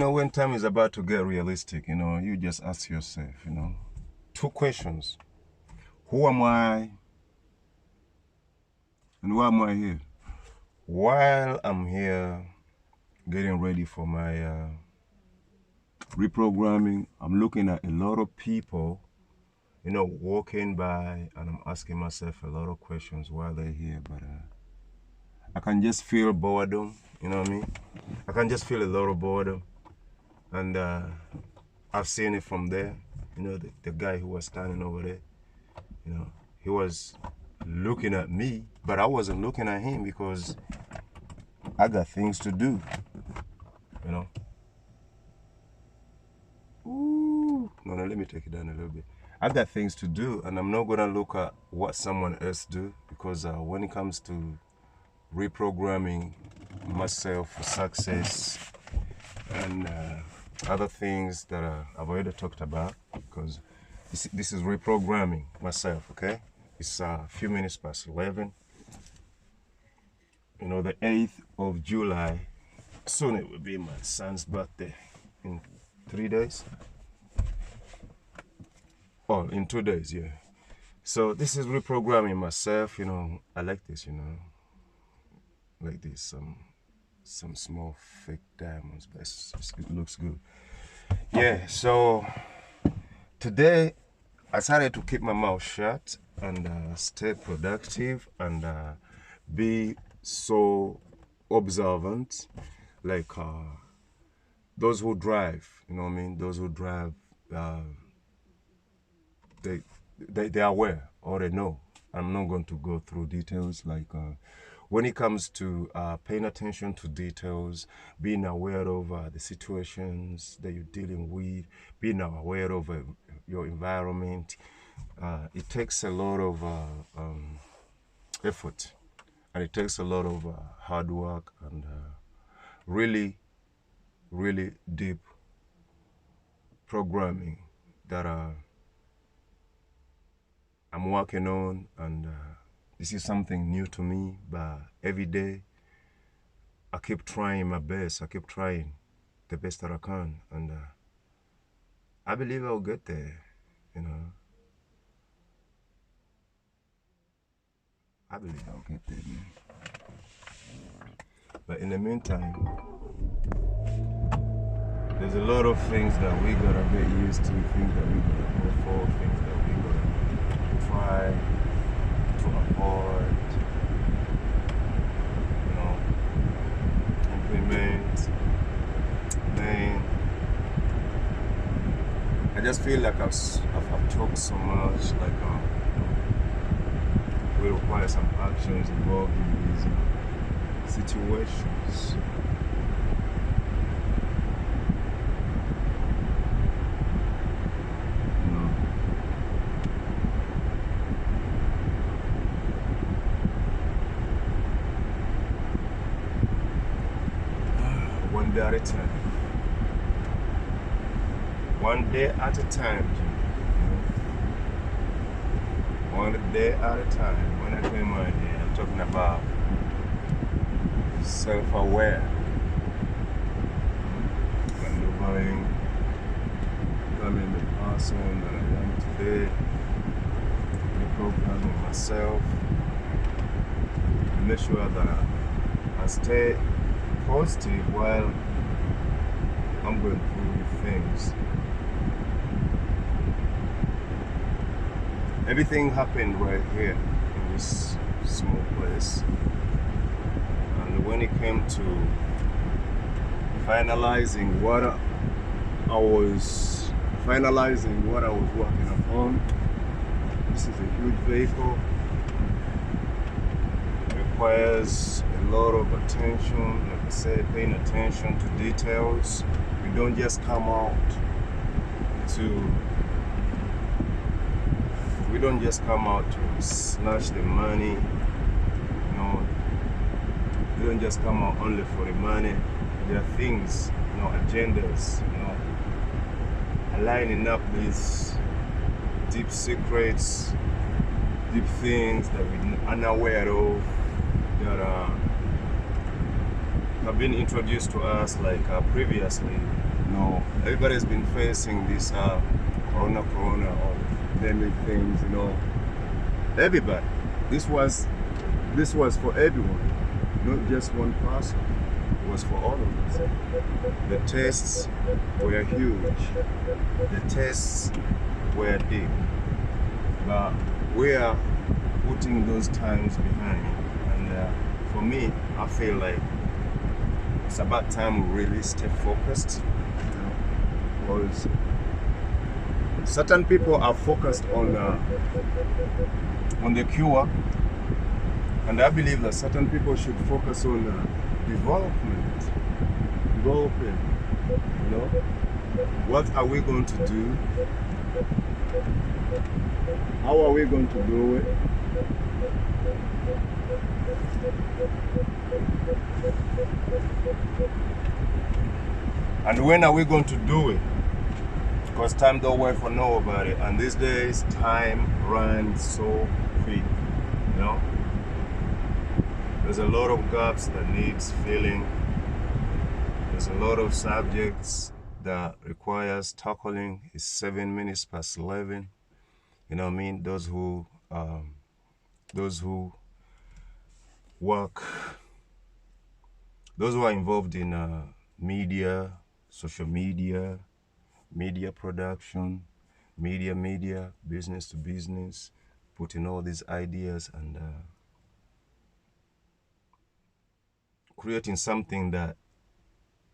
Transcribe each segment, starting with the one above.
know, when time is about to get realistic, you know, you just ask yourself, you know, two questions. Who am I? And why am I here? While I'm here getting ready for my reprogramming, I'm looking at a lot of people, you know, walking by, and I'm asking myself a lot of questions while they're here, but I can just feel boredom, you know what I mean? I can just feel a lot of boredom, and I've seen it from there. You know, the guy who was standing over there, you know, he was looking at me, but I wasn't looking at him because I got things to do, you know. Ooh. No, let me take it down a little bit. I got things to do, and I'm not gonna look at what someone else do, because when it comes to reprogramming myself for success and other things that I've already talked about, because this is reprogramming myself, okay? It's a few minutes past 11. You know, the 8th of July, soon it will be my son's birthday, in 3 days. Oh, in 2 days, yeah. So this is reprogramming myself, you know. I like this, you know, like this, some small fake diamonds, but it looks good. Yeah, so today I decided to keep my mouth shut and stay productive and be so observant, like those who drive, you know what I mean? Those who drive, they are aware, or they know. I'm not going to go through details, like when it comes to paying attention to details, being aware of the situations that you're dealing with, being aware of your environment. It takes a lot of effort, and it takes a lot of hard work and really, really deep programming that I'm working on, and this is something new to me, but every day I keep trying my best. I keep trying the best that I can, and I believe I'll get there, you know. I believe I'll get there, man. But in the meantime, there's a lot of things that we gotta get used to, things that we gotta go for, things that we gotta try to avoid, you know, implement. Then I just feel like I've talked so much, like we require some actions involved in these situations. One day at a time. One day at a time, One day at a time. When I came out here, I'm talking about self-aware, maneuvering, becoming the person that I am today, reprogramming myself, make sure that I stay positive while I'm going through things. Everything happened right here in this small place, and when it came to finalizing what I was working upon, this is a huge vehicle. It requires a lot of attention, like I said, paying attention to details. We don't just come out to snatch the money, you know. We don't just come out only for the money. There are things, you know, agendas, you know, aligning up these deep secrets, deep things that we're unaware of, that have been introduced to us like previously. You know, everybody's been facing this corona or many things. You know, everybody. This was for everyone, not just one person. It was for all of us. The tests were huge. The tests were deep. But we are putting those times behind. And for me, I feel like it's about time we really stay focused. Because certain people are focused on the cure, and I believe that certain people should focus on developing. You know, what are we going to do? How are we going to do it? And when are we going to do it? Because time don't wait for nobody, and these days time runs so quick. You know, there's a lot of gaps that needs filling. There's a lot of subjects that requires tackling. It's 7 minutes past 11. You know what I mean? Those who work, those who are involved in media, social media, media production, media, business to business, putting all these ideas and creating something that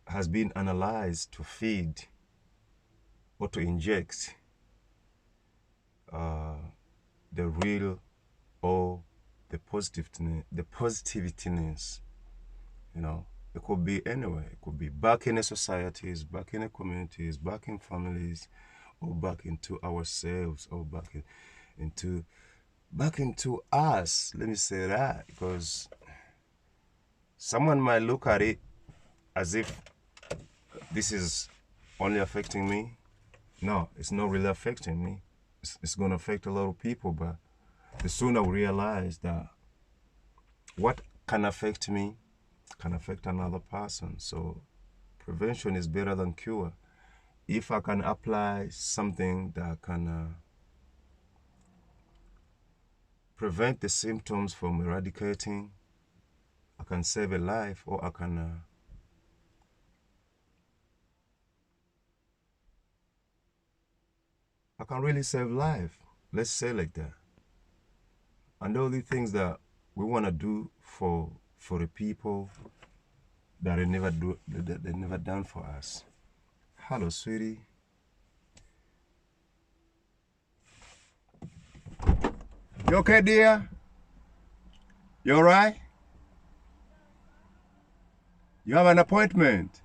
has been analyzed to feed or to inject the real or the positiveness, you know. It could be anywhere. It could be back in the societies, back in the communities, back in families, or back into ourselves, or back into us. Let me say that, because someone might look at it as if this is only affecting me. No, it's not really affecting me. It's going to affect a lot of people, but the sooner we realize that what can affect me can affect another person. So prevention is better than cure. If I can apply something that can prevent the symptoms from eradicating, I can save a life, or I can really save life. Let's say like that. And all the things that we want to do for the people that they never done for us. Hello, sweetie. You okay, dear? You all right? You have an appointment.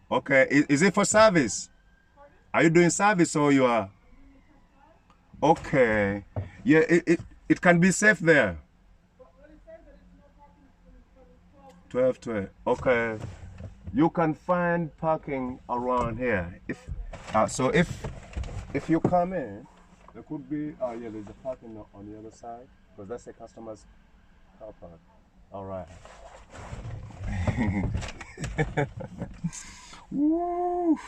Okay, is it for service? Are you doing service or you are? Okay. Yeah, it can be safe there. 12. Okay. You can find parking around here. So if you come in, there could be yeah, there's a parking on the other side, because that's a customer's car park. All right. Woo.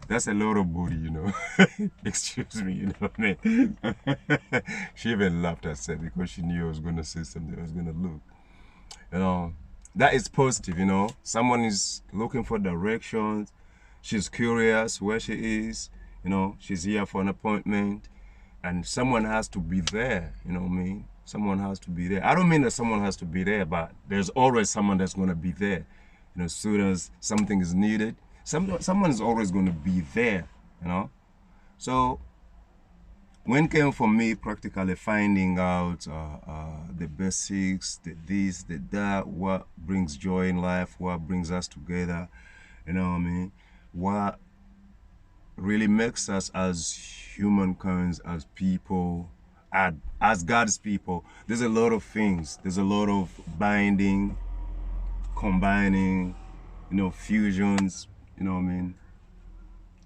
That's a lot of booty, you know. Excuse me, you know what I mean? She even laughed at said because she knew I was going to say something. I was going to look. You know, that is positive, you know. Someone is looking for directions. She's curious where she is. You know, she's here for an appointment. And someone has to be there, you know what I mean? Someone has to be there. I don't mean that someone has to be there, but there's always someone that's going to be there. You know, as soon as something is needed, someone is always going to be there, you know? So when it came for me practically finding out the basics, the this, the that, what brings joy in life, what brings us together, you know what I mean? What really makes us as humankinds, as people, as God's people. There's a lot of things. There's a lot of binding, combining, you know, fusions, you know what I mean?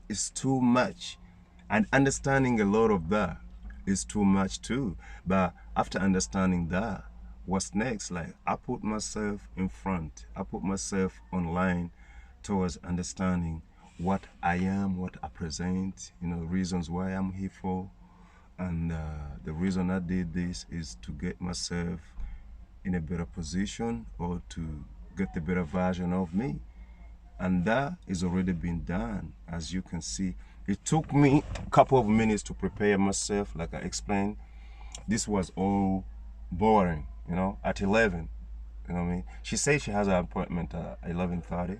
It's too much. And understanding a lot of that is too much too. But after understanding that, what's next? Like, I put myself in front, I put myself online towards understanding what I am, what I present, reasons why I'm here for. And the reason I did this is to get myself in a better position, or to get the better version of me. And that is already been done. As you can see, it took me a couple of minutes to prepare myself. Like I explained, this was all boring, at 11. You know what I mean? She says she has an appointment at 11:30.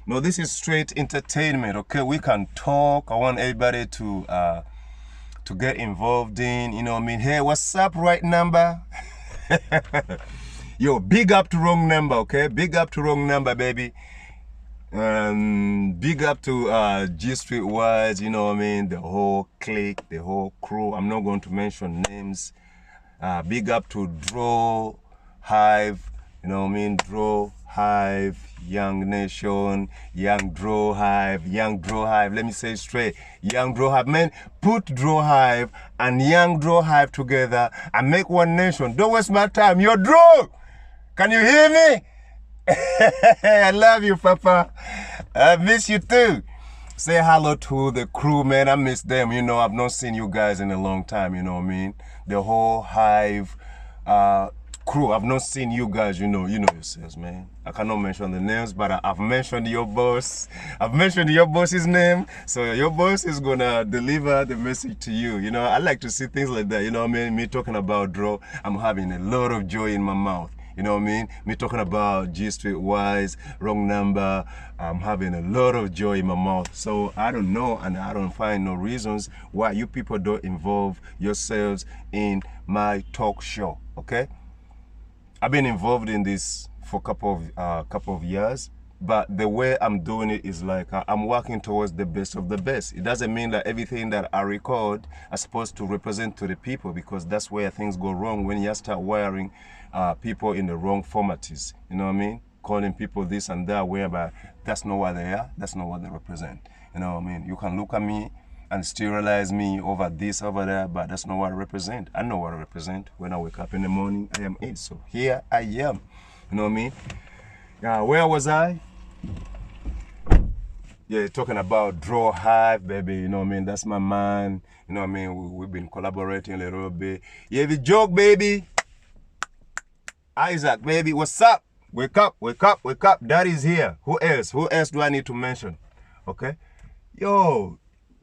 No, this is straight entertainment, okay? We can talk. I want everybody to get involved in, Hey, what's up, right number? Yo, big up to wrong number, okay? Big up to wrong number, baby. Big up to G Street Wise, the whole clique, the whole crew. I'm not going to mention names. Big up to Draw Hive, Draw Hive, Young Nation, Young Draw Hive, Young Draw Hive. Let me say it straight. Young Draw Hive. Man, put Draw Hive and Young Draw Hive together and make one nation. Don't waste my time. You're Draw. Can you hear me? I love you, Papa. I miss you too. Say hello to the crew, man. I miss them. I've not seen you guys in a long time, The whole Hive crew. I've not seen you guys, you know yourselves, man. I cannot mention the names, but I've mentioned your boss. I've mentioned your boss's name. So your boss is gonna deliver the message to you. I like to see things like that. Me talking about Draw, I'm having a lot of joy in my mouth. You know what I mean? Me talking about G Street Wise, wrong number, I'm having a lot of joy in my mouth. So I don't know, and I don't find no reasons why you people don't involve yourselves in my talk show, okay? I've been involved in this for a couple of years, but the way I'm doing it is like I'm working towards the best of the best. It doesn't mean that everything that I record is supposed to represent to the people, because that's where things go wrong when you start wiring people in the wrong formats. You know what I mean? Calling people this and that, whereby that's not what they are, that's not what they represent. You know what I mean? You can look at me and sterilize me over this, over there, but that's not what I represent. I know what I represent. When I wake up in the morning, I am it. So here I am. You know what I mean? Where was I? Yeah, talking about Draw Hive, baby. You know what I mean? That's my man. You know what I mean? We've been collaborating a little bit. Yeah, the joke, baby. Isaac, baby, what's up? Wake up, wake up, wake up. Daddy's here. Who else? Who else do I need to mention? Okay? Yo,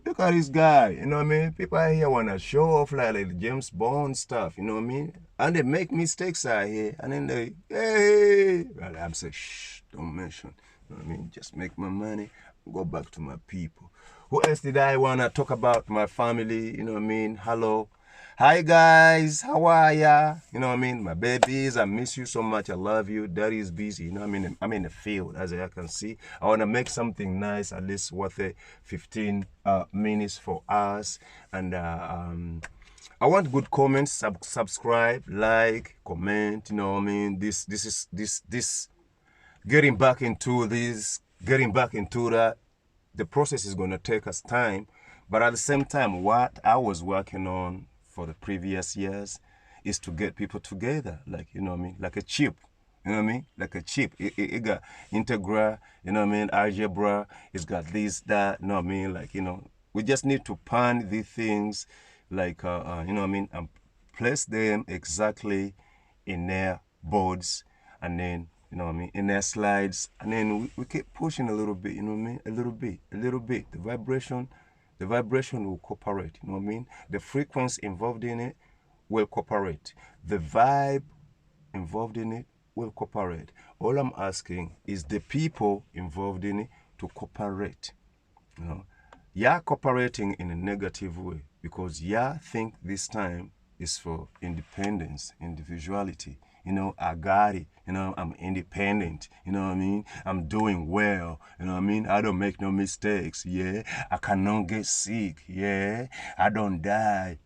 look at this guy. You know what I mean? People out here want to show off like James Bond stuff. You know what I mean? And they make mistakes out here. And then they, hey. Well, I'm saying, shh, don't mention. You know what I mean? Just make my money. Go back to my people. Who else did I want to talk about? My family. You know what I mean? Hello. Hi guys, how are ya? You know what I mean? My babies, I miss you so much. I love you. Daddy is busy. You know what I mean? I'm in the field, as I can see. I want to make something nice, at least worth 15 minutes for us. And I want good comments. Subscribe, like, comment. You know what I mean? This getting back into that. The process is going to take us time, but at the same time, what I was working on for the previous years is to get people together, like, you know what I mean, like a chip, you know what I mean, like a chip. It got integral, you know what I mean, algebra, it's got this, that, you know what I mean, like, we just need to pan these things, like, you know what I mean, and place them exactly in their boards, and then, you know what I mean, in their slides, and then we keep pushing a little bit, you know what I mean, a little bit, the vibration will cooperate, you know what I mean? The frequency involved in it will cooperate. The vibe involved in it will cooperate. All I'm asking is the people involved in it to cooperate. You know, you're cooperating in a negative way because you think this time is for independence, individuality. You know, I got it. You know, I'm independent. You know what I mean? I'm doing well. You know what I mean? I don't make no mistakes. Yeah. I cannot get sick. Yeah. I don't die.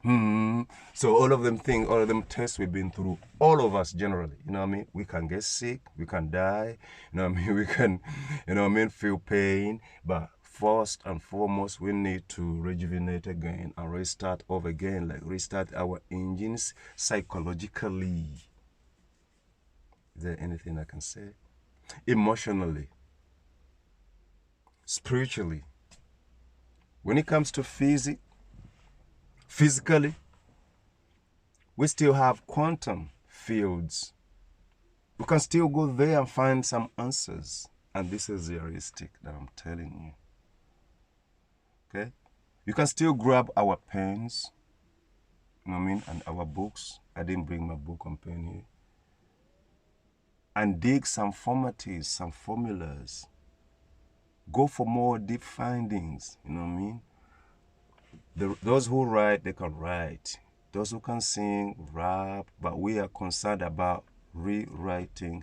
So all of them things, all of them tests we've been through, all of us generally, you know what I mean? We can get sick. We can die. You know what I mean? We can, you know what I mean, feel pain. But first and foremost, we need to rejuvenate again and restart over again, like restart our engines psychologically. Is there anything I can say? Emotionally, spiritually. When it comes to physically, we still have quantum fields. We can still go there and find some answers. And this is realistic that I'm telling you. Okay? You can still grab our pens, you know what I mean, and our books. I didn't bring my book and pen here. And dig some formatives, some formulas. Go for more deep findings, you know what I mean? Those who write, they can write. Those who can sing, rap, but we are concerned about rewriting